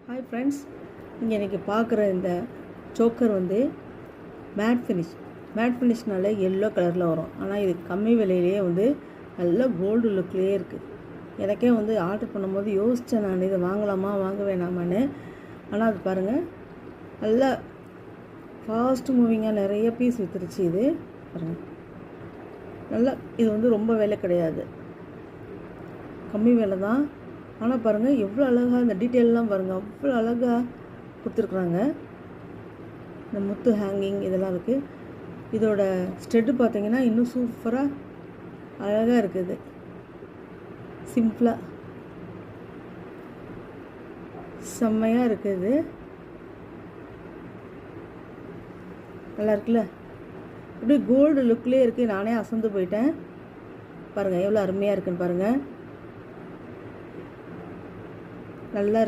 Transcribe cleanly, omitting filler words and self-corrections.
Hi friends, நீங்கள் இன்றைக்கி பார்க்குற இந்த சோக்கர் வந்து மேட் ஃபினிஷ்னால எல்லோ கலரில் வரும். ஆனால் இது கம்மி விலையிலேயே வந்து நல்ல கோல்டு லுக்லேயே இருக்குது. எனக்கே வந்து ஆர்டர் பண்ணும்போது யோசித்தேன், நான் இதை வாங்கலாமா வாங்க வேணாமான்னு. ஆனால் அது பாருங்கள், நல்லா ஃபாஸ்ட் மூவிங்காக நிறைய பீஸ் விற்றுருச்சு. இது பாருங்கள், நல்லா இது வந்து ரொம்ப விலை கிடையாது, கம்மி விலை தான். ஆனால் பாருங்கள் எவ்வளோ அழகாக இந்த டீட்டெயிலெலாம் பாருங்கள், அவ்வளோ அழகாக கொடுத்துருக்குறாங்க. இந்த முத்து ஹேங்கிங் இதெல்லாம் இருக்குது. இதோட ஸ்டெட்டு பார்த்திங்கன்னா இன்னும் சூப்பராக அழகாக இருக்குது. சிம்பிளாக செம்மையாக இருக்குது. நல்லா இருக்குல்ல, அப்படியே கோல்டு லுக்லேயே இருக்குது. நானே அசந்து போயிட்டேன். பாருங்கள் எவ்வளோ அருமையாக இருக்குன்னு பாருங்கள், நல்லா இருக்கு.